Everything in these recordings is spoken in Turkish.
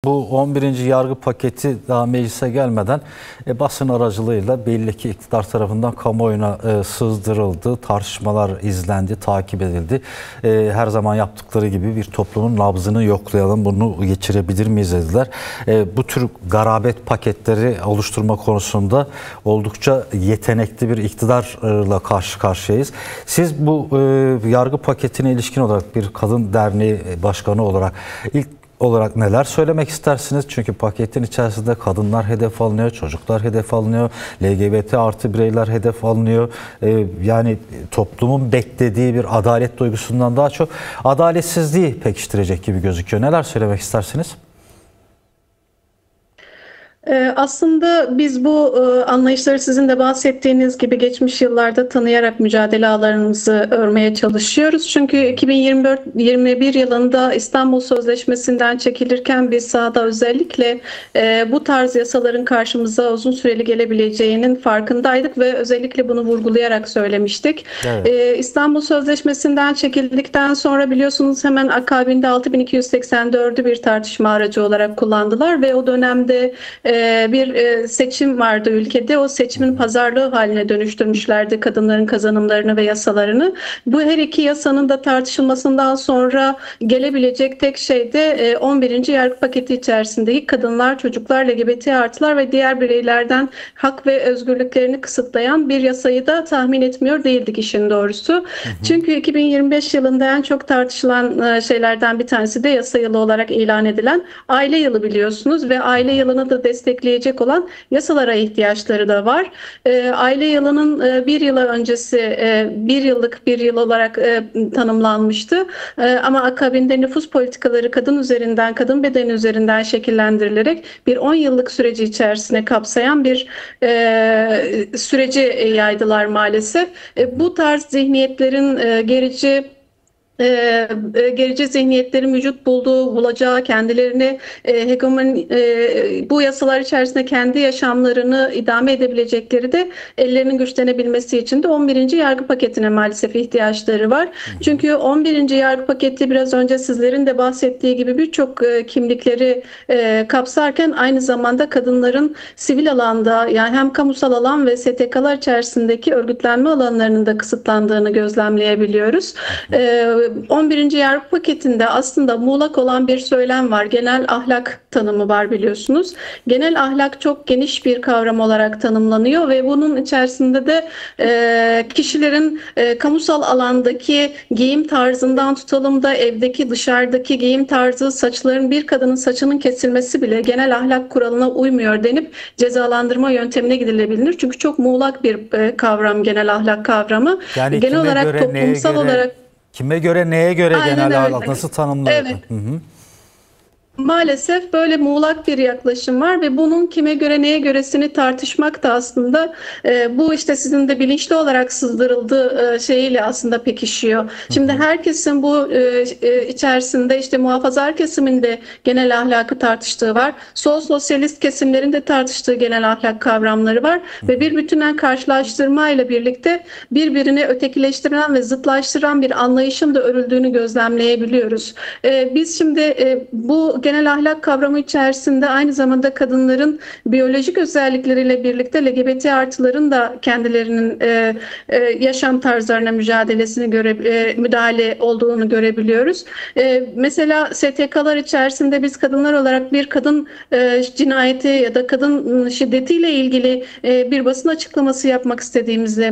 Bu 11. yargı paketi daha meclise gelmeden basın aracılığıyla belli ki iktidar tarafından kamuoyuna sızdırıldı, tartışmalar izlendi, takip edildi. Her zaman yaptıkları gibi bir toplumun nabzını yoklayalım, bunu geçirebilir miyiz dediler. Bu tür garabet paketleri oluşturma konusunda oldukça yetenekli bir iktidarla karşı karşıyayız. Siz bu yargı paketine ilişkin olarak bir kadın derneği başkanı olarak ilk olarak neler söylemek istersiniz? Çünkü paketin içerisinde kadınlar hedef alınıyor, çocuklar hedef alınıyor, LGBT artı bireyler hedef alınıyor. Yani toplumun beklediği bir adalet duygusundan daha çok adaletsizliği pekiştirecek gibi gözüküyor. Neler söylemek istersiniz? Aslında biz bu anlayışları sizin de bahsettiğiniz gibi geçmiş yıllarda tanıyarak mücadele ağlarımızı örmeye çalışıyoruz. Çünkü 2021 yılında İstanbul Sözleşmesi'nden çekilirken biz sahada özellikle bu tarz yasaların karşımıza uzun süreli gelebileceğinin farkındaydık ve özellikle bunu vurgulayarak söylemiştik. Evet. İstanbul Sözleşmesi'nden çekildikten sonra biliyorsunuz hemen akabinde 6284'ü bir tartışma aracı olarak kullandılar ve o dönemde bir seçim vardı ülkede. O seçimin pazarlığı haline dönüştürmüşlerdi kadınların kazanımlarını ve yasalarını. Bu her iki yasanın da tartışılmasından sonra gelebilecek tek şey de 11. yargı paketi içerisindeki kadınlar, çocuklar, LGBT artılar ve diğer bireylerden hak ve özgürlüklerini kısıtlayan bir yasayı da tahmin etmiyor değildik işin doğrusu. Çünkü 2025 yılında en çok tartışılan şeylerden bir tanesi de yasa yılı olarak ilan edilen aile yılı biliyorsunuz ve aile yılını da destekleyecek olan yasalara ihtiyaçları da var. Aile yılının bir yıl öncesi bir yıllık bir yıl olarak tanımlanmıştı. Ama akabinde nüfus politikaları kadın üzerinden, kadın bedeni üzerinden şekillendirilerek bir 10 yıllık süreci içerisine kapsayan bir süreci yaydılar maalesef. Bu tarz zihniyetlerin gerici zihniyetlerin vücut bulacağı, kendilerini bu yasalar içerisinde kendi yaşamlarını idame edebilecekleri de ellerinin güçlenebilmesi için de 11. yargı paketine maalesef ihtiyaçları var. Çünkü 11. yargı paketi biraz önce sizlerin de bahsettiği gibi birçok kimlikleri kapsarken aynı zamanda kadınların sivil alanda yani hem kamusal alan ve STK'lar içerisindeki örgütlenme alanlarının da kısıtlandığını gözlemleyebiliyoruz. 11. yargı paketinde aslında muğlak olan bir söylem var. Genel ahlak tanımı var biliyorsunuz. Genel ahlak çok geniş bir kavram olarak tanımlanıyor ve bunun içerisinde de kişilerin kamusal alandaki giyim tarzından tutalım da evdeki dışarıdaki giyim tarzı, saçların bir kadının saçının kesilmesi bile genel ahlak kuralına uymuyor denip cezalandırma yöntemine gidilebilir. Çünkü çok muğlak bir kavram genel ahlak kavramı. Yani genel olarak toplumsal olarak kime göre, neye göre aynen genel öyle. ahlak nasıl tanımlanır? Evet. Maalesef böyle muğlak bir yaklaşım var ve bunun kime göre neye göresini tartışmak da aslında bu işte sizin de bilinçli olarak sızdırıldığı şeyiyle aslında pekişiyor. Şimdi herkesin bu içerisinde işte muhafazakar kesimin de genel ahlakı tartıştığı var. Sosyalist kesimlerin de tartıştığı genel ahlak kavramları var ve bir bütünen karşılaştırma ile birlikte birbirini ötekileştiren ve zıtlaştıran bir anlayışın da örüldüğünü gözlemleyebiliyoruz. Biz şimdi bu genel ahlak kavramı içerisinde aynı zamanda kadınların biyolojik özellikleriyle birlikte LGBT artıların da kendilerinin yaşam tarzlarına müdahale olduğunu görebiliyoruz. Mesela STK'lar içerisinde biz kadınlar olarak bir kadın cinayeti ya da kadın şiddetiyle ilgili bir basın açıklaması yapmak istediğimizde,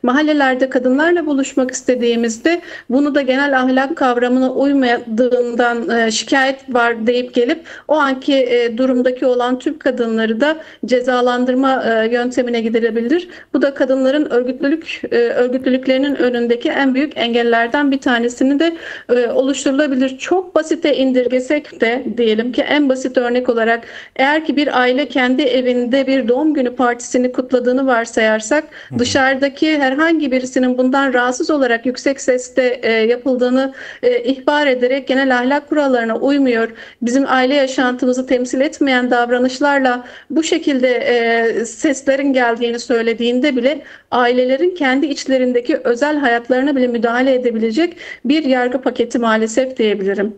mahallelerde kadınlarla buluşmak istediğimizde bunu da genel ahlak kavramına uymadığından şikayet var deyip gelip o anki durumdaki olan tüm kadınları da cezalandırma yöntemine gidilebilir. Bu da kadınların örgütlülüklerinin önündeki en büyük engellerden bir tanesini de oluşturulabilir. Çok basite indirgesek de diyelim ki en basit örnek olarak eğer ki bir aile kendi evinde bir doğum günü partisini kutladığını varsayarsak dışarıdaki herhangi birisinin bundan rahatsız olarak yüksek sesle yapıldığını ihbar ederek genel ahlak kurallarına uymuyor, bizim aile yaşantımızı temsil etmeyen davranışlarla bu şekilde seslerin geldiğini söylediğinde bile ailelerin kendi içlerindeki özel hayatlarına bile müdahale edebilecek bir yargı paketi maalesef diyebilirim.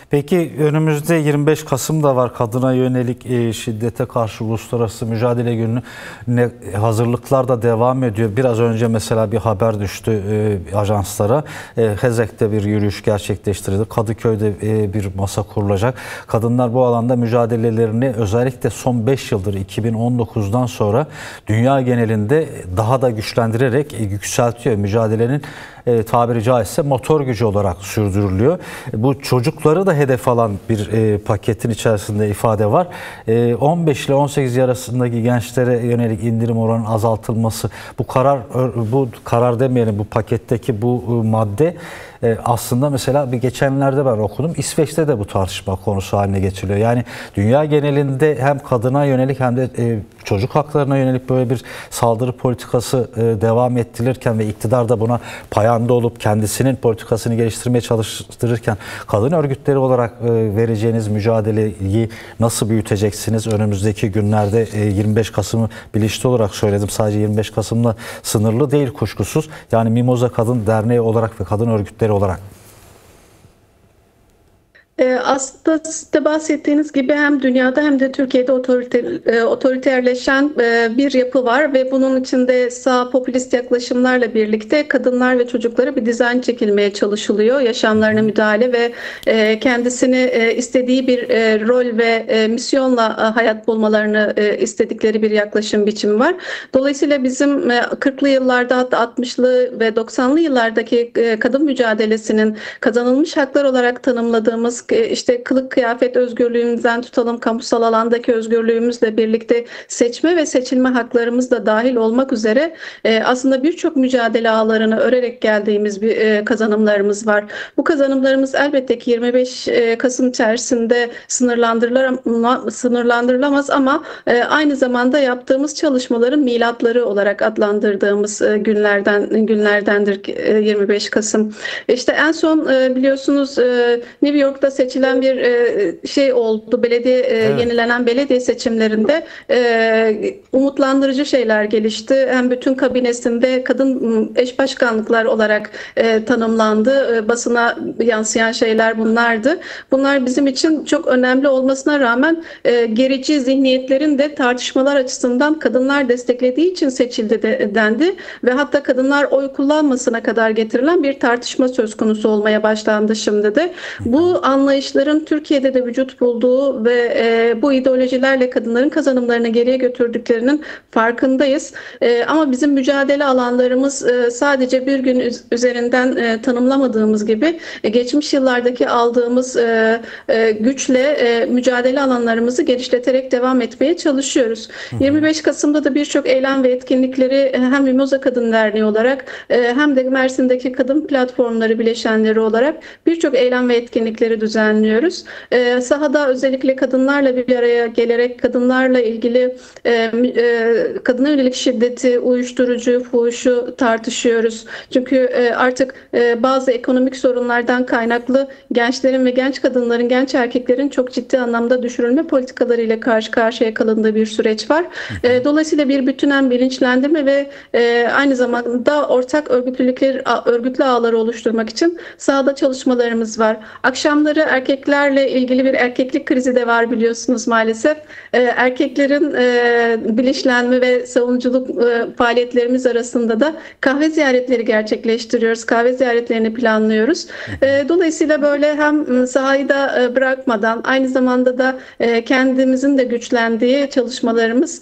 Peki önümüzde 25 Kasım da var. Kadına yönelik şiddete karşı Uluslararası Mücadele Günü'ne hazırlıklar da devam ediyor. Biraz önce mesela bir haber düştü ajanslara. Hezek'te bir yürüyüş gerçekleştirildi. Kadıköy'de bir masa kurulacak. Kadınlar bu alanda mücadelelerini özellikle son 5 yıldır 2019'dan sonra dünya genelinde daha da güçlendirerek yükseltiyor. Mücadelenin tabiri caizse motor gücü olarak sürdürülüyor. Bu çocukları da hedef alan bir paketin içerisinde ifade var. 15 ile 18 yaş arasındaki gençlere yönelik indirim oranının azaltılması, bu karar demeyelim, bu paketteki bu madde aslında mesela bir geçenlerde ben okudum. İsveç'te de bu tartışma konusu haline getiriliyor. Yani dünya genelinde hem kadına yönelik hem de çocuk haklarına yönelik böyle bir saldırı politikası devam ettirilirken ve iktidar da buna payanda olup kendisinin politikasını geliştirmeye çalıştırırken kadın örgütleri olarak vereceğiniz mücadeleyi nasıl büyüteceksiniz? Önümüzdeki günlerde 25 Kasım'ı bilinçli olarak söyledim. Sadece 25 Kasım'la sınırlı değil kuşkusuz. Yani Mimoza Kadın Derneği olarak ve kadın örgütleri olarak. Aslında siz de bahsettiğiniz gibi hem dünyada hem de Türkiye'de otoriterleşen bir yapı var ve bunun içinde sağ popülist yaklaşımlarla birlikte kadınlar ve çocuklara bir dizayn çekilmeye çalışılıyor. Yaşamlarına müdahale ve kendisini istediği bir rol ve misyonla hayat bulmalarını istedikleri bir yaklaşım biçimi var. Dolayısıyla bizim 40'lı yıllarda hatta 60'lı ve 90'lı yıllardaki kadın mücadelesinin kazanılmış haklar olarak tanımladığımız işte kılık kıyafet özgürlüğümüzden tutalım kamusal alandaki özgürlüğümüzle birlikte seçme ve seçilme haklarımız da dahil olmak üzere aslında birçok mücadele ağlarını örerek geldiğimiz bir kazanımlarımız var. Bu kazanımlarımız elbette ki 25 Kasım içerisinde sınırlandırılamaz ama aynı zamanda yaptığımız çalışmaların milatları olarak adlandırdığımız günlerdendir 25 Kasım. İşte en son biliyorsunuz New York'ta seçilen bir şey oldu. Evet. Yenilenen belediye seçimlerinde umutlandırıcı şeyler gelişti. Hem bütün kabinesinde kadın eş başkanlıklar olarak tanımlandı. Basına yansıyan şeyler bunlardı. Bunlar bizim için çok önemli olmasına rağmen gerici zihniyetlerin de tartışmalar açısından kadınlar desteklediği için seçildi dendi ve hatta kadınlar oy kullanmasına kadar getirilen bir tartışma söz konusu olmaya başlandı şimdi de. Bu anlayışların Türkiye'de de vücut bulduğu ve bu ideolojilerle kadınların kazanımlarını geriye götürdüklerinin farkındayız. Ama bizim mücadele alanlarımız sadece bir gün üzerinden tanımlamadığımız gibi geçmiş yıllardaki aldığımız güçle mücadele alanlarımızı genişleterek devam etmeye çalışıyoruz. 25 Kasım'da da birçok eylem ve etkinlikleri hem Mimoza Kadın Derneği olarak hem de Mersin'deki kadın platformları bileşenleri olarak birçok eylem ve etkinlikleri düzenliyoruz. Sahada özellikle kadınlarla bir araya gelerek kadınlarla ilgili kadına yönelik şiddeti, uyuşturucu, fuhuşu tartışıyoruz. Çünkü artık bazı ekonomik sorunlardan kaynaklı gençlerin ve genç kadınların, genç erkeklerin çok ciddi anlamda düşürülme politikalarıyla karşı karşıya kalındığı bir süreç var. Dolayısıyla bir bütünen bilinçlendirme ve aynı zamanda ortak örgütlü ağları oluşturmak için sahada çalışmalarımız var. Akşamları erkeklerle ilgili bir erkeklik krizi de var biliyorsunuz maalesef. Erkeklerin bilinçlenme ve savunuculuk faaliyetlerimiz arasında da kahve ziyaretleri gerçekleştiriyoruz. Kahve ziyaretlerini planlıyoruz. Dolayısıyla böyle hem sahayı da bırakmadan aynı zamanda da kendimizin de güçlendiği çalışmalarımız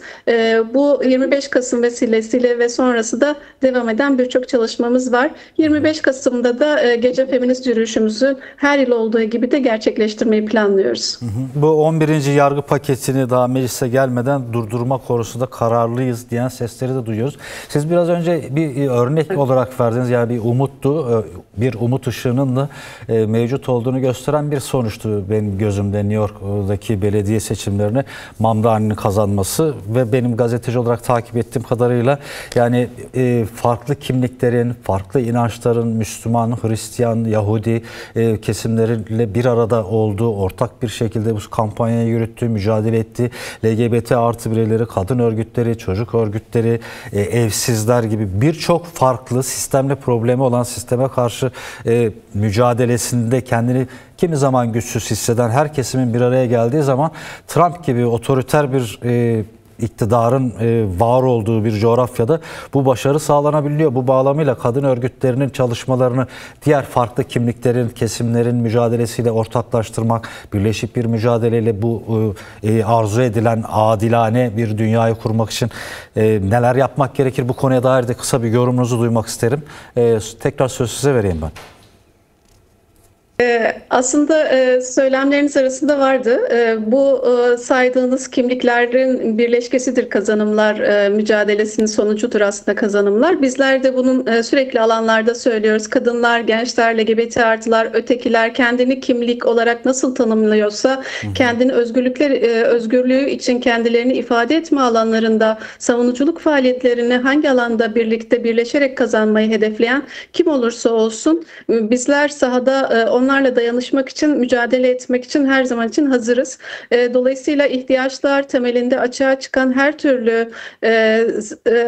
bu 25 Kasım vesilesiyle ve sonrası da devam eden birçok çalışmamız var. 25 Kasım'da da gece feminist yürüyüşümüzü her yıl olduğu gibi de gerçekleştirmeyi planlıyoruz. Bu 11. yargı paketini daha meclise gelmeden durdurma konusunda kararlıyız diyen sesleri de duyuyoruz. Siz biraz önce bir örnek olarak verdiniz. Yani bir umuttu, bir umut ışığının da mevcut olduğunu gösteren bir sonuçtu benim gözümde New York'daki belediye seçimlerini Mamdani'nin kazanması ve benim gazeteci olarak takip ettiğim kadarıyla yani farklı kimliklerin, farklı inançların, Müslüman, Hristiyan, Yahudi kesimleriyle bir bir arada oldu, ortak bir şekilde bu kampanyayı yürüttü, mücadele etti. LGBT artı bireyleri, kadın örgütleri, çocuk örgütleri, evsizler gibi birçok farklı sistemle problemi olan, sisteme karşı mücadelesinde kendini kimi zaman güçsüz hisseden her kesimin bir araya geldiği zaman Trump gibi otoriter bir iktidarın var olduğu bir coğrafyada bu başarı sağlanabiliyor. Bu bağlamıyla kadın örgütlerinin çalışmalarını diğer farklı kimliklerin, kesimlerin mücadelesiyle ortaklaştırmak, birleşik bir mücadeleyle bu arzu edilen adilane bir dünyayı kurmak için neler yapmak gerekir? Bu konuya dair de kısa bir yorumunuzu duymak isterim. Tekrar söz size vereyim ben. Aslında söylemleriniz arasında vardı. Bu saydığınız kimliklerin birleşkesidir kazanımlar, mücadelesinin sonucudur aslında kazanımlar. Bizler de bunun sürekli alanlarda söylüyoruz. Kadınlar, gençler, LGBT artılar, ötekiler kendini kimlik olarak nasıl tanımlıyorsa kendini özgürlüğü için kendilerini ifade etme alanlarında savunuculuk faaliyetlerini hangi alanda birlikte birleşerek kazanmayı hedefleyen kim olursa olsun bizler sahada onlarla dayanışmak için, mücadele etmek için her zaman için hazırız. Dolayısıyla ihtiyaçlar temelinde açığa çıkan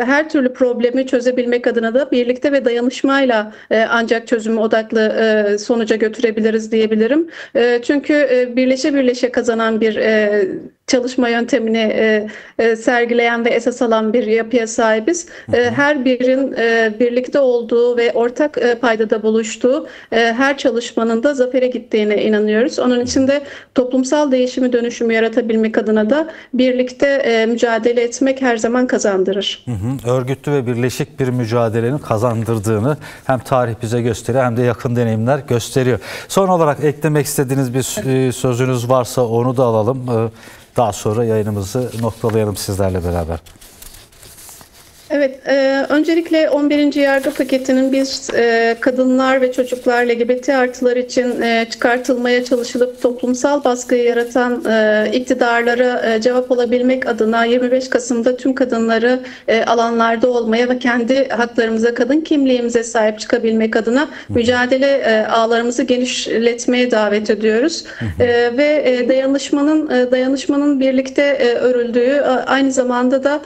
her türlü problemi çözebilmek adına da birlikte ve dayanışmayla ancak çözüm odaklı sonuca götürebiliriz diyebilirim. Çünkü birleşe kazanan bir çalışma yöntemini sergileyen ve esas alan bir yapıya sahibiz. Her birin birlikte olduğu ve ortak paydada buluştuğu her çalışmanın da zafere gittiğine inanıyoruz. Onun için de toplumsal değişimi, dönüşümü yaratabilmek adına da birlikte mücadele etmek her zaman kazandırır. Örgütlü ve birleşik bir mücadelenin kazandırdığını hem tarih bize gösteriyor hem de yakın deneyimler gösteriyor. Son olarak eklemek istediğiniz bir sözünüz varsa onu da alalım. Daha sonra yayınımızı noktalayalım sizlerle beraber. Evet, öncelikle 11. yargı paketinin biz kadınlar ve çocuklar LGBT artılar için çıkartılmaya çalışılıp toplumsal baskıyı yaratan iktidarlara cevap olabilmek adına 25 Kasım'da tüm kadınları alanlarda olmaya ve kendi haklarımıza, kadın kimliğimize sahip çıkabilmek adına mücadele ağlarımızı genişletmeye davet ediyoruz. Ve dayanışmanın birlikte örüldüğü, aynı zamanda da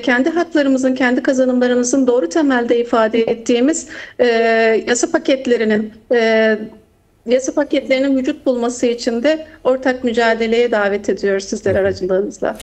kendi haklarımızın, kendi kazanımlarımızın doğru temelde ifade ettiğimiz yasa paketlerinin vücut bulması için de ortak mücadeleye davet ediyoruz sizler aracılığınızla.